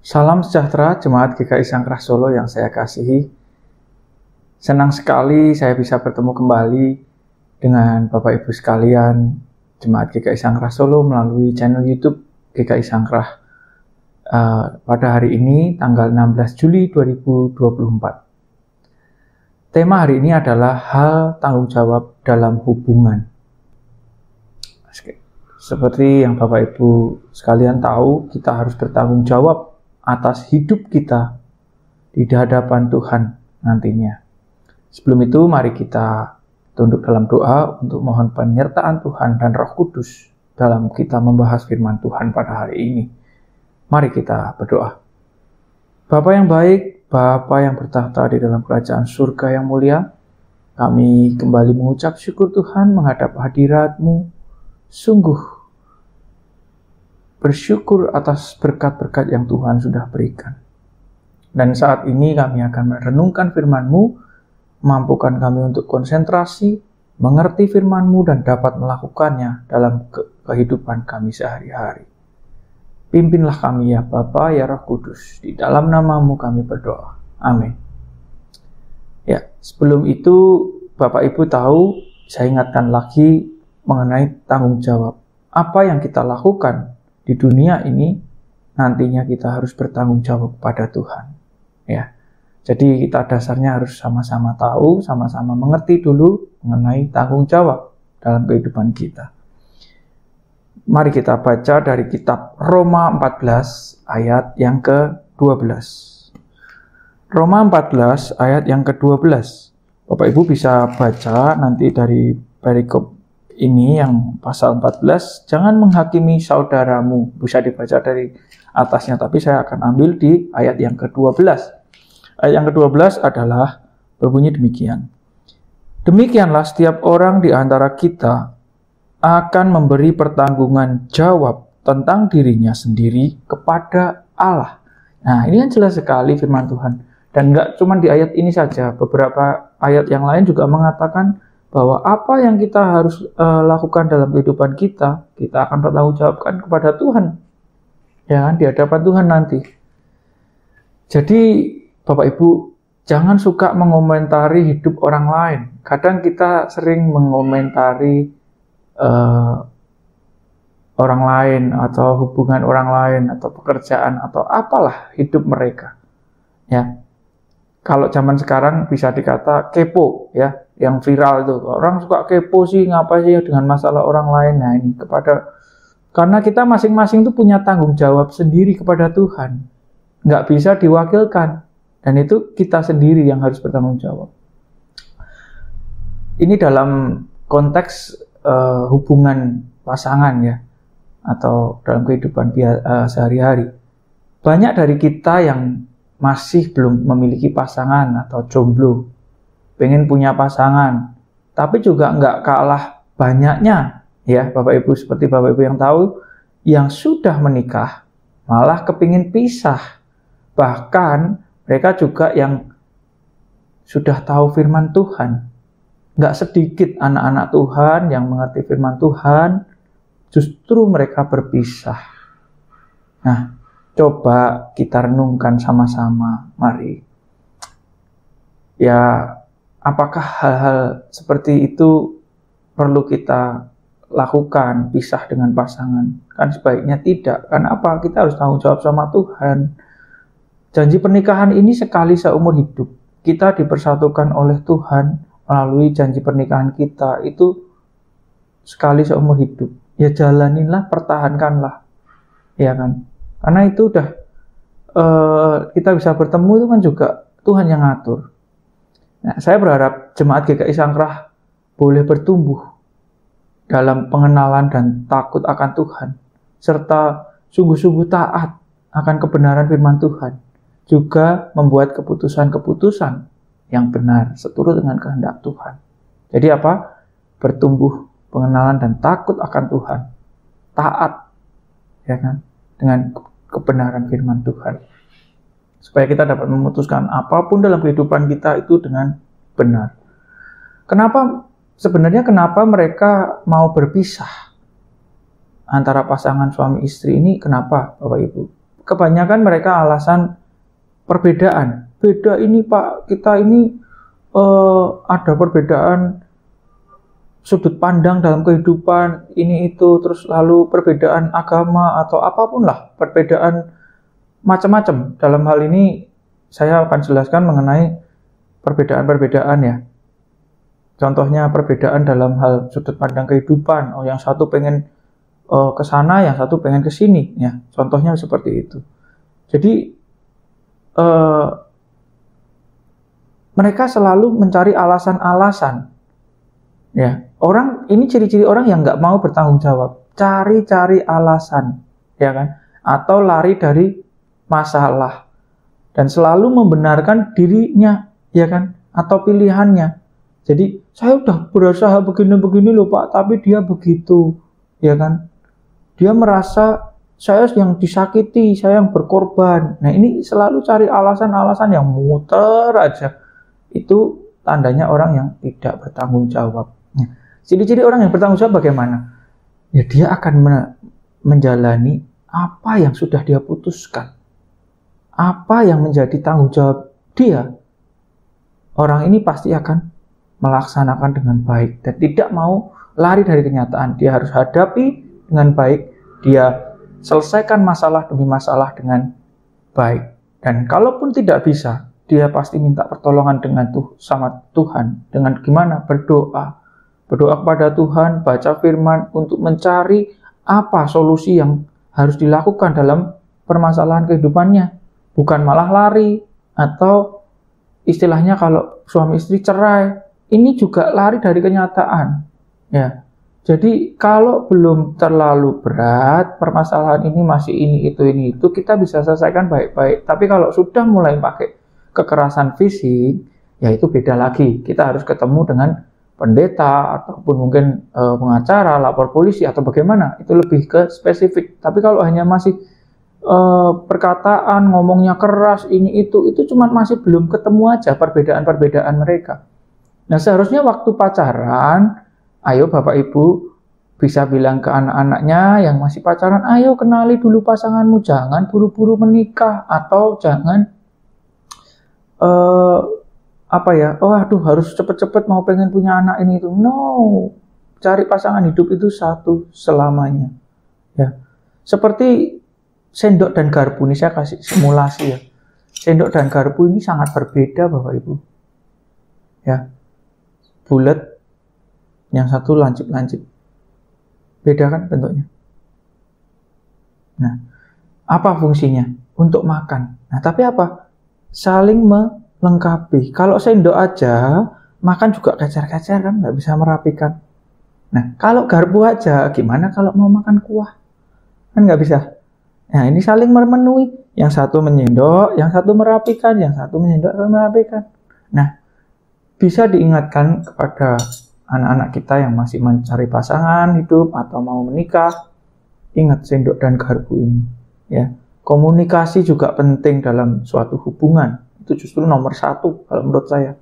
Salam sejahtera Jemaat GKI Sangkrah Solo yang saya kasihi. Senang sekali saya bisa bertemu kembali dengan Bapak Ibu sekalian Jemaat GKI Sangkrah Solo melalui channel YouTube GKI Sangkrah pada hari ini tanggal 16 Juli 2024. Tema hari ini adalah hal tanggung jawab dalam hubungan. Seperti yang Bapak Ibu sekalian tahu, kita harus bertanggung jawab atas hidup kita di hadapan Tuhan nantinya. Sebelum itu, mari kita tunduk dalam doa untuk mohon penyertaan Tuhan dan Roh Kudus dalam kita membahas firman Tuhan pada hari ini. Mari kita berdoa. Bapa yang baik, Bapa yang bertahta di dalam kerajaan surga yang mulia, kami kembali mengucap syukur Tuhan menghadap hadirat-Mu. Sungguh bersyukur atas berkat-berkat yang Tuhan sudah berikan. Dan saat ini kami akan merenungkan firman-Mu, mampukan kami untuk konsentrasi, mengerti firman-Mu dan dapat melakukannya dalam kehidupan kami sehari-hari. Pimpinlah kami ya Bapa, ya Roh Kudus, di dalam nama-Mu kami berdoa. Amin. Ya, sebelum itu Bapak Ibu tahu, saya ingatkan lagi mengenai tanggung jawab. Apa yang kita lakukan di dunia ini, nantinya kita harus bertanggung jawab kepada Tuhan. Ya, jadi kita dasarnya harus sama-sama tahu, sama-sama mengerti dulu mengenai tanggung jawab dalam kehidupan kita. Mari kita baca dari kitab Roma 14 ayat yang ke-12. Roma 14 ayat yang ke-12. Bapak Ibu bisa baca nanti dari perikop ini yang pasal 14, jangan menghakimi saudaramu. Bisa dibaca dari atasnya, tapi saya akan ambil di ayat yang ke-12. Ayat yang ke-12 adalah berbunyi demikian. Demikianlah setiap orang di antara kita akan memberi pertanggungan jawab tentang dirinya sendiri kepada Allah. Nah, ini kan jelas sekali firman Tuhan. Dan enggak cuma di ayat ini saja, beberapa ayat yang lain juga mengatakan bahwa apa yang kita harus lakukan dalam kehidupan kita, kita akan bertanggung jawabkan kepada Tuhan. Ya kan, di hadapan Tuhan nanti. Jadi, Bapak Ibu, jangan suka mengomentari hidup orang lain. Kadang kita sering mengomentari orang lain, atau hubungan orang lain, atau pekerjaan, atau apalah hidup mereka. Ya. Kalau zaman sekarang bisa dikata kepo, ya, yang viral itu. Orang suka kepo sih, ngapa sih dengan masalah orang lain. Nah, ini karena kita masing-masing itu punya tanggung jawab sendiri kepada Tuhan. Nggak bisa diwakilkan. Dan itu kita sendiri yang harus bertanggung jawab. Ini dalam konteks hubungan pasangan ya, atau dalam kehidupan sehari-hari. Banyak dari kita yang masih belum memiliki pasangan atau jomblo, pengen punya pasangan, tapi juga nggak kalah banyaknya ya Bapak Ibu, seperti Bapak Ibu yang tahu, yang sudah menikah malah kepingin pisah. Bahkan mereka juga yang sudah tahu firman Tuhan. Nggak sedikit anak-anak Tuhan yang mengerti firman Tuhan, justru mereka berpisah. Nah, coba kita renungkan sama-sama, mari. Ya, apakah hal-hal seperti itu perlu kita lakukan, pisah dengan pasangan? Kan sebaiknya tidak. Karena apa? Kita harus tanggung jawab sama Tuhan. Janji pernikahan ini sekali seumur hidup. Kita dipersatukan oleh Tuhan melalui janji pernikahan kita. Itu sekali seumur hidup. Ya jalaninlah, pertahankanlah. Ya kan? Karena itu udah kita bisa bertemu itu kan juga Tuhan yang ngatur. Nah, saya berharap jemaat GKI Sangkrah boleh bertumbuh dalam pengenalan dan takut akan Tuhan, serta sungguh-sungguh taat akan kebenaran firman Tuhan, juga membuat keputusan-keputusan yang benar seturut dengan kehendak Tuhan. Jadi apa? Bertumbuh pengenalan dan takut akan Tuhan, taat, ya kan, dengan kebenaran firman Tuhan, supaya kita dapat memutuskan apapun dalam kehidupan kita itu dengan benar. Kenapa mereka mau berpisah antara pasangan suami istri ini? Kenapa Bapak Ibu? kebanyakan mereka alasan perbedaan. Beda ini Pak, kita ini ada perbedaan sudut pandang dalam kehidupan, ini itu, terus lalu perbedaan agama atau apapun lah, perbedaan macam-macam. Dalam hal ini saya akan jelaskan mengenai perbedaan-perbedaan ya. Contohnya perbedaan dalam hal sudut pandang kehidupan. Oh, yang satu pengen ke sana, yang satu pengen ke sini ya. Contohnya seperti itu. Jadi mereka selalu mencari alasan-alasan. Ya, orang ini ciri-ciri orang yang nggak mau bertanggung jawab, cari-cari alasan, ya kan? Atau lari dari masalah dan selalu membenarkan dirinya, ya kan? Atau pilihannya. Jadi saya udah berusaha begini-begini loh Pak, tapi dia begitu, ya kan? Dia merasa saya yang disakiti, saya yang berkorban. Nah ini selalu cari alasan-alasan yang muter aja. Itu tandanya orang yang tidak bertanggung jawab. Ciri-ciri orang yang bertanggung jawab bagaimana? Ya dia akan menjalani apa yang sudah dia putuskan. Apa yang menjadi tanggung jawab dia. Orang ini pasti akan melaksanakan dengan baik dan tidak mau lari dari kenyataan. Dia harus hadapi dengan baik. Dia selesaikan masalah demi masalah dengan baik. Dan kalaupun tidak bisa, dia pasti minta pertolongan dengan sama Tuhan. Dengan gimana? Berdoa. Berdoa kepada Tuhan, baca firman untuk mencari apa solusi yang harus dilakukan dalam permasalahan kehidupannya. Bukan malah lari atau istilahnya kalau suami istri cerai. Ini juga lari dari kenyataan. Ya. Jadi kalau belum terlalu berat, permasalahan ini masih ini, itu, kita bisa selesaikan baik-baik. Tapi kalau sudah mulai pakai kekerasan fisik, ya itu beda lagi. Kita harus ketemu dengan pendeta, ataupun mungkin pengacara, lapor polisi, atau bagaimana. Itu lebih ke spesifik. Tapi kalau hanya masih perkataan, ngomongnya keras, ini, itu cuma masih belum ketemu aja perbedaan-perbedaan mereka. Nah seharusnya waktu pacaran, ayo Bapak Ibu bisa bilang ke anak-anaknya yang masih pacaran, ayo kenali dulu pasanganmu, jangan buru-buru menikah atau jangan harus cepet-cepet mau pengen punya anak ini itu. No, cari pasangan hidup itu satu selamanya. Ya, seperti sendok dan garpu ini saya kasih simulasi ya. Sendok dan garpu ini sangat berbeda Bapak Ibu. Ya. Bulat, yang satu lancip-lancip. Beda kan bentuknya? Nah, apa fungsinya? Untuk makan. Nah, tapi apa? Saling melengkapi. Kalau sendok aja, makan juga kecer-kecer kan, nggak bisa merapikan. Nah, kalau garpu aja, gimana kalau mau makan kuah? Kan nggak bisa. Nah, ini saling memenuhi. Yang satu menyendok, yang satu merapikan, yang satu menyendok, satu merapikan. Nah, bisa diingatkan kepada anak-anak kita yang masih mencari pasangan hidup atau mau menikah, ingat sendok dan garpu ini. Ya, komunikasi juga penting dalam suatu hubungan. Itu justru nomor 1 kalau menurut saya.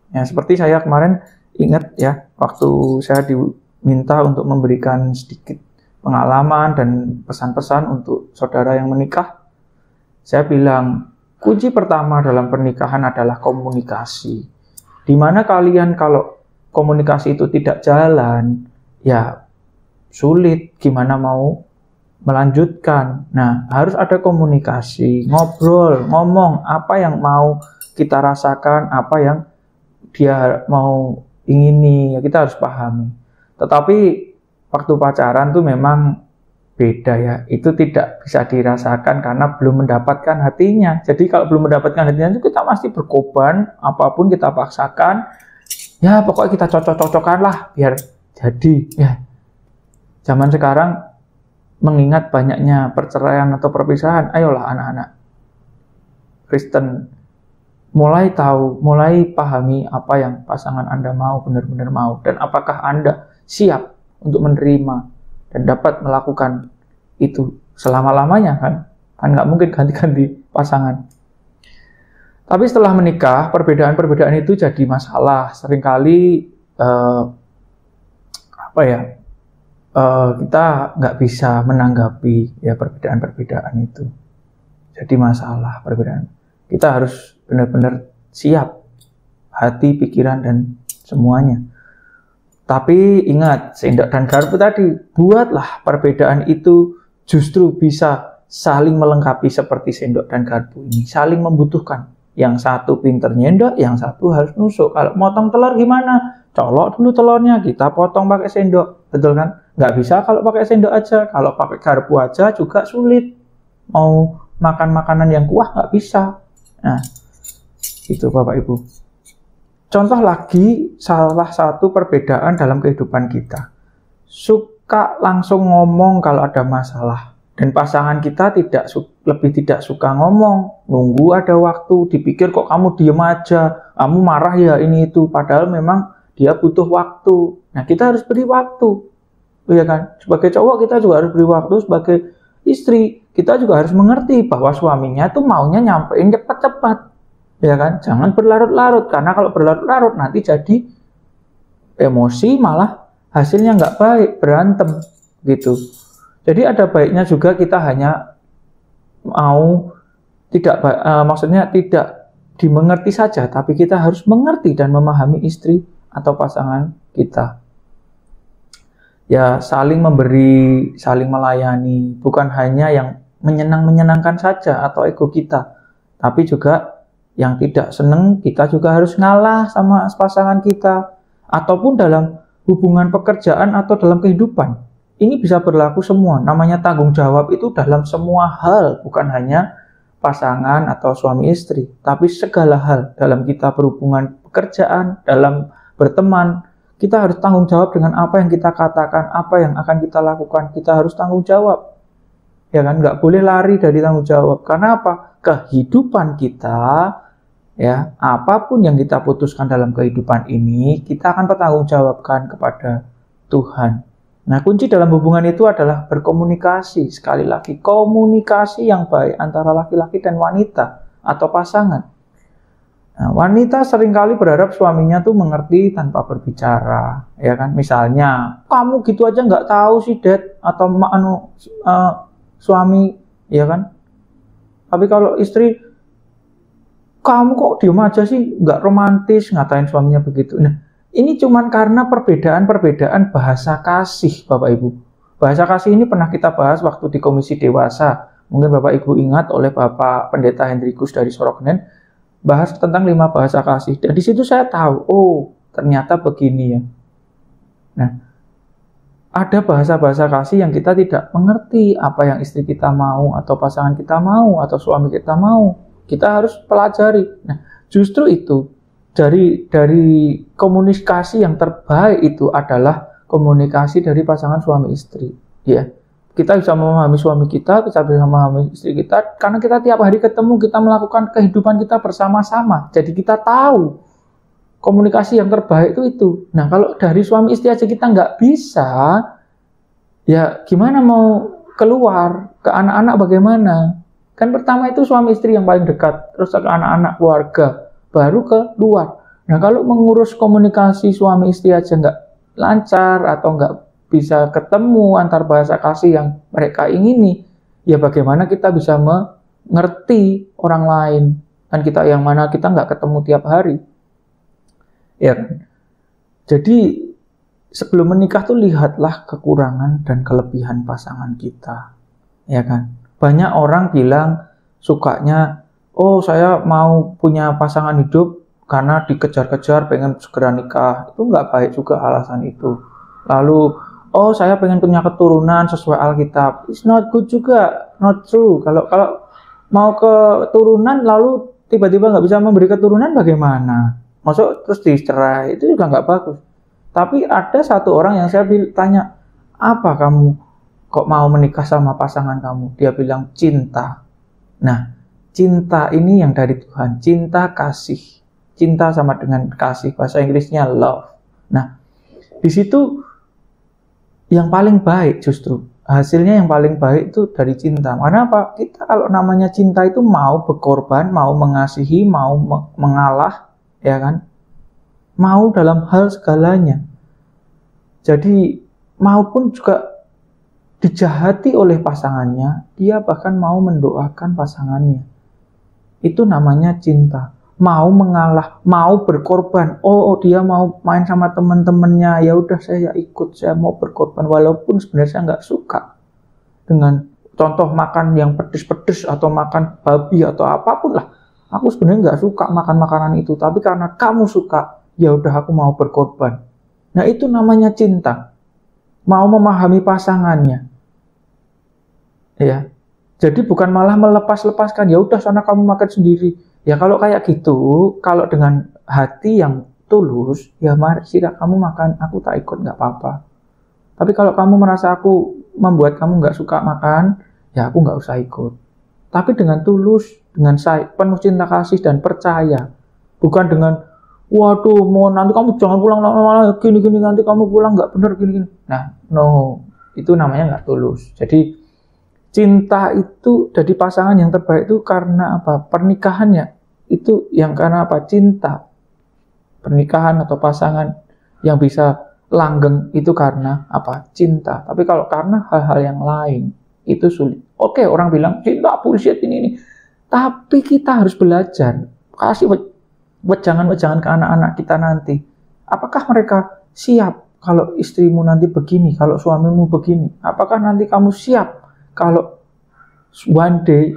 Ya, seperti saya kemarin ingat ya, waktu saya diminta untuk memberikan sedikit pengalaman dan pesan-pesan untuk saudara yang menikah. Saya bilang, kunci pertama dalam pernikahan adalah komunikasi. Di mana kalian kalau komunikasi itu tidak jalan, ya sulit gimana mau melanjutkan. Nah, harus ada komunikasi, ngobrol, ngomong apa yang mau kita rasakan, apa yang dia mau ingini, ya kita harus pahami. Tetapi waktu pacaran tuh memang beda ya, itu tidak bisa dirasakan karena belum mendapatkan hatinya. Jadi kalau belum mendapatkan hatinya itu kita pasti berkorban, apapun kita paksakan, ya pokoknya kita cocok-cocokan lah biar jadi. Ya, zaman sekarang mengingat banyaknya perceraian atau perpisahan, ayolah anak-anak Kristen mulai tahu, mulai pahami apa yang pasangan Anda mau, benar-benar mau, dan apakah Anda siap untuk menerima dan dapat melakukan itu selama-lamanya kan nggak mungkin ganti-ganti pasangan. Tapi setelah menikah, perbedaan-perbedaan itu jadi masalah. Seringkali kita nggak bisa menanggapi ya perbedaan-perbedaan itu. jadi masalah perbedaan. Kita harus benar-benar siap, hati, pikiran, dan semuanya. Tapi ingat, sendok dan garpu tadi, buatlah perbedaan itu justru bisa saling melengkapi seperti sendok dan garpu ini, saling membutuhkan. Yang satu pinter nyendok, yang satu harus nusuk. Kalau motong telur gimana? Colok dulu telurnya, kita potong pakai sendok, betul kan? Nggak bisa kalau pakai sendok aja, kalau pakai garpu aja juga sulit. Mau makan makanan yang kuah nggak bisa. Nah, itu Bapak Ibu. Contoh lagi, salah satu perbedaan dalam kehidupan kita. Suka langsung ngomong kalau ada masalah. Dan pasangan kita lebih tidak suka ngomong. Nunggu ada waktu, dipikir kok kamu diem aja, kamu marah ya ini itu. Padahal memang dia butuh waktu. Nah, kita harus beri waktu. Ya kan? Sebagai cowok kita juga harus beri waktu, sebagai istri kita juga harus mengerti bahwa suaminya tuh maunya nyampein cepat-cepat. Ya kan, jangan berlarut-larut, karena kalau berlarut-larut nanti jadi emosi, malah hasilnya nggak baik, berantem gitu. Jadi ada baiknya juga kita hanya mau maksudnya tidak dimengerti saja, tapi kita harus mengerti dan memahami istri atau pasangan kita. Ya, saling memberi, saling melayani, bukan hanya yang menyenangkan saja atau ego kita, tapi juga yang tidak seneng, kita juga harus ngalah sama pasangan kita. Ataupun dalam hubungan pekerjaan atau dalam kehidupan. Ini bisa berlaku semua. Namanya tanggung jawab itu dalam semua hal. Bukan hanya pasangan atau suami istri. Tapi segala hal dalam kita berhubungan pekerjaan, dalam berteman. Kita harus tanggung jawab dengan apa yang kita katakan, apa yang akan kita lakukan. Kita harus tanggung jawab. Ya kan, nggak boleh lari dari tanggung jawab. Karena apa? Kehidupan kita, ya, apapun yang kita putuskan dalam kehidupan ini, kita akan bertanggungjawabkan kepada Tuhan. Nah, kunci dalam hubungan itu adalah berkomunikasi. Sekali lagi, komunikasi yang baik antara laki-laki dan wanita atau pasangan. Nah, wanita seringkali berharap suaminya tuh mengerti tanpa berbicara, ya kan? Misalnya, kamu gitu aja nggak tahu sih, Dad, atau suami, ya kan? Tapi kalau istri, kamu kok diem aja sih, nggak romantis, ngatain suaminya begitu. Nah, ini cuman karena perbedaan bahasa kasih, Bapak Ibu. Bahasa kasih ini pernah kita bahas waktu di Komisi Dewasa. Mungkin Bapak Ibu ingat oleh Bapak Pendeta Hendrikus dari Soroknen, bahas tentang 5 bahasa kasih. Dan di situ saya tahu, oh ternyata begini ya. Nah, ada bahasa-bahasa kasih yang kita tidak mengerti apa yang istri kita mau, atau pasangan kita mau, atau suami kita mau. Kita harus pelajari. Nah, justru itu dari komunikasi yang terbaik itu adalah komunikasi dari pasangan suami istri. Ya, kita bisa memahami suami kita bisa memahami istri kita, karena kita tiap hari ketemu, kita melakukan kehidupan kita bersama-sama. Jadi kita tahu komunikasi yang terbaik itu. Nah, kalau dari suami istri aja kita nggak bisa, ya gimana mau keluar ke anak-anak bagaimana? Kan pertama itu suami istri yang paling dekat, terus ke anak-anak, keluarga, baru ke luar. Nah, kalau mengurus komunikasi suami istri aja nggak lancar atau nggak bisa ketemu antar bahasa kasih yang mereka ingini, ya bagaimana kita bisa mengerti orang lain? Kan kita yang mana kita nggak ketemu tiap hari. Ya kan? Jadi sebelum menikah tuh lihatlah kekurangan dan kelebihan pasangan kita. Ya kan? Banyak orang bilang sukanya, oh saya mau punya pasangan hidup karena dikejar-kejar pengen segera nikah. Itu nggak baik juga alasan itu. Lalu, oh saya pengen punya keturunan sesuai Alkitab. It's not good juga, not true. Kalau mau keturunan lalu tiba-tiba nggak bisa memberi keturunan bagaimana? Maksud terus dicerai, itu juga nggak bagus. Tapi ada satu orang yang saya tanya, apa kamu kok mau menikah sama pasangan kamu? Dia bilang cinta. Nah, cinta ini yang dari Tuhan, cinta kasih. Cinta sama dengan kasih, bahasa Inggrisnya love. Nah, di situ yang paling baik justru, hasilnya yang paling baik itu dari cinta. Karena apa? Kita kalau namanya cinta itu mau berkorban, mau mengasihi, mau mengalah, ya kan? Mau dalam hal segalanya. Jadi maupun juga dijahati oleh pasangannya, dia bahkan mau mendoakan pasangannya. Itu namanya cinta. Mau mengalah, mau berkorban. Oh, dia mau main sama teman-temannya, ya udah saya ikut, saya mau berkorban walaupun sebenarnya saya nggak suka dengan contoh makan yang pedes-pedes atau makan babi atau apapun lah. Aku sebenarnya nggak suka makan makanan itu, tapi karena kamu suka, ya udah aku mau berkorban. Nah, itu namanya cinta. Mau memahami pasangannya. Ya. Jadi bukan malah melepas-lepaskan, ya udah sana kamu makan sendiri. Ya kalau kayak gitu, kalau dengan hati yang tulus, ya mari sila kamu makan, aku tak ikut nggak apa-apa. Tapi kalau kamu merasa aku membuat kamu nggak suka makan, ya aku nggak usah ikut. Tapi dengan tulus, dengan penuh cinta kasih dan percaya, bukan dengan waduh mau nanti kamu jangan pulang lama-lama gini-gini, nanti kamu pulang nggak bener gini-gini. Nah, no, itu namanya nggak tulus. Jadi cinta itu jadi pasangan yang terbaik itu karena apa? Pernikahannya itu yang karena apa? Cinta. Pernikahan atau pasangan yang bisa langgeng itu karena apa? Cinta. Tapi kalau karena hal-hal yang lain itu sulit. Oke, orang bilang cinta bullshit ini. Tapi kita harus belajar. Kasih wejangan-wejangan ke anak-anak kita nanti. Apakah mereka siap kalau istrimu nanti begini, kalau suamimu begini? Apakah nanti kamu siap kalau one day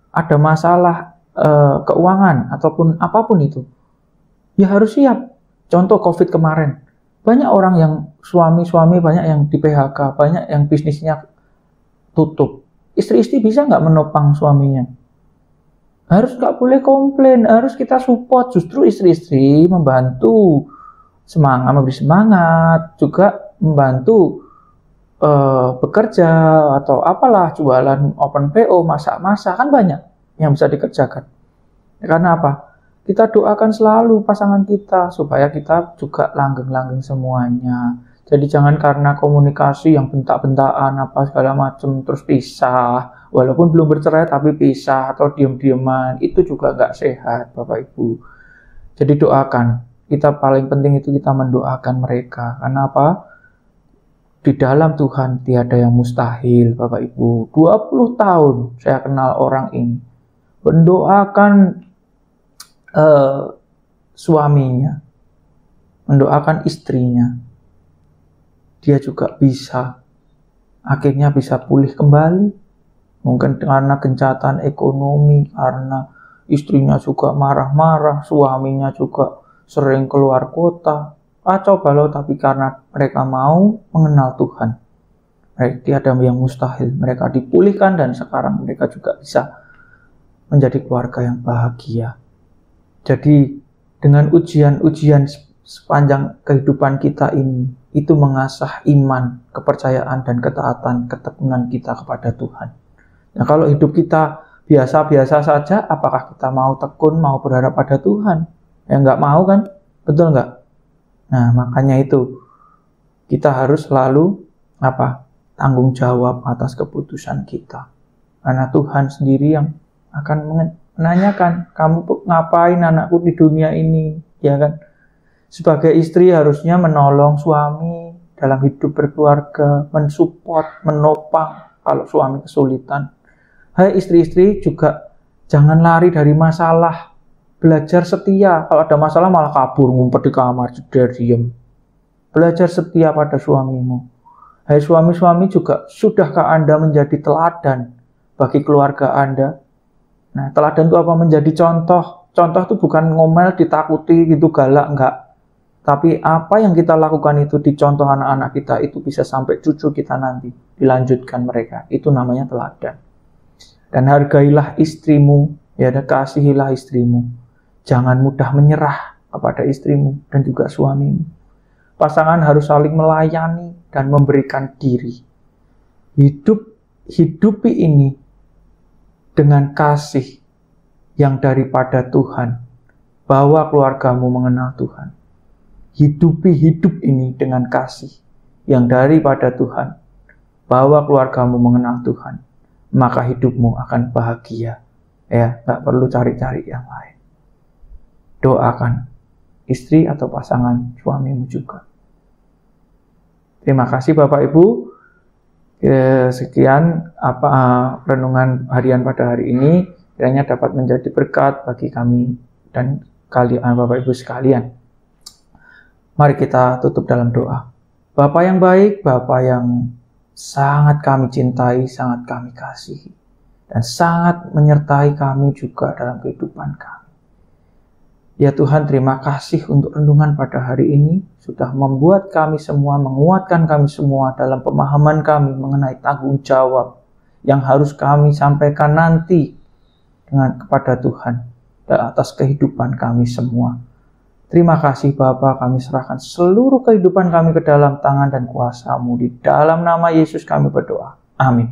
ada masalah keuangan ataupun apapun itu, ya harus siap. Contoh COVID kemarin, banyak orang yang suami-suami banyak yang di PHK, banyak yang bisnisnya tutup. Istri-istri bisa nggak menopang suaminya? Harus nggak boleh komplain, harus kita support. Justru istri-istri membantu semangat, memberi semangat, juga membantu bekerja atau apalah, jualan open PO, masak-masak, kan banyak yang bisa dikerjakan. Karena apa? Kita doakan selalu pasangan kita supaya kita juga langgeng-langgeng semuanya. Jadi jangan karena komunikasi yang bentak-bentakan apa segala macam terus pisah, walaupun belum bercerai tapi pisah atau diam-diaman, itu juga nggak sehat, Bapak Ibu. Jadi doakan. Kita paling penting itu kita mendoakan mereka. Karena apa? Di dalam Tuhan tiada yang mustahil, Bapak Ibu. 20 tahun saya kenal orang ini. Mendoakan suaminya. Mendoakan istrinya. Dia juga bisa. Akhirnya bisa pulih kembali. Mungkin karena gencatan ekonomi. Karena istrinya juga marah-marah. Suaminya juga sering keluar kota. Kacau balau, tapi karena mereka mau mengenal Tuhan, mereka tiada yang mustahil, mereka dipulihkan dan sekarang mereka juga bisa menjadi keluarga yang bahagia. Jadi dengan ujian-ujian sepanjang kehidupan kita ini, itu mengasah iman, kepercayaan dan ketaatan, ketekunan kita kepada Tuhan. Nah, kalau hidup kita biasa-biasa saja, apakah kita mau tekun, mau berharap pada Tuhan? Ya nggak mau kan? Betul nggak? Nah, makanya itu kita harus selalu tanggung jawab atas keputusan kita. Karena Tuhan sendiri yang akan menanyakan, kamu ngapain anakku di dunia ini, ya kan? Sebagai istri harusnya menolong suami dalam hidup berkeluarga, mensupport, menopang kalau suami kesulitan. Hai istri-istri juga jangan lari dari masalah. Belajar setia, kalau ada masalah malah kabur, ngumpet di kamar, jeder, diem. Belajar setia pada suamimu. Hai suami-suami juga, sudahkah Anda menjadi teladan bagi keluarga Anda? Nah, teladan itu apa? Menjadi contoh. Contoh itu bukan ngomel, ditakuti, gitu galak, enggak. Tapi apa yang kita lakukan itu dicontoh anak-anak kita, itu bisa sampai cucu kita nanti, dilanjutkan mereka. Itu namanya teladan. Dan hargailah istrimu, ya, dan kasihilah istrimu. Jangan mudah menyerah kepada istrimu dan juga suamimu. Pasangan harus saling melayani dan memberikan diri. Hidupi ini dengan kasih yang daripada Tuhan. Bawa keluargamu mengenal Tuhan. Hidupi hidup ini dengan kasih yang daripada Tuhan. Bawa keluargamu mengenal Tuhan. Maka hidupmu akan bahagia. Ya, gak perlu cari-cari yang lain. Doakan istri atau pasangan suamimu juga. Terima kasih Bapak Ibu. Sekian renungan harian pada hari ini, kiranya dapat menjadi berkat bagi kami dan kalian Bapak Ibu sekalian. Mari kita tutup dalam doa. Bapa yang baik, Bapa yang sangat kami cintai, sangat kami kasihi, dan sangat menyertai kami juga dalam kehidupan kami. Ya Tuhan, terima kasih untuk renungan pada hari ini, sudah membuat kami semua, menguatkan kami semua dalam pemahaman kami mengenai tanggung jawab yang harus kami sampaikan nanti kepada Tuhan atas kehidupan kami semua. Terima kasih Bapa, kami serahkan seluruh kehidupan kami ke dalam tangan dan kuasa-Mu. Di dalam nama Yesus kami berdoa. Amin.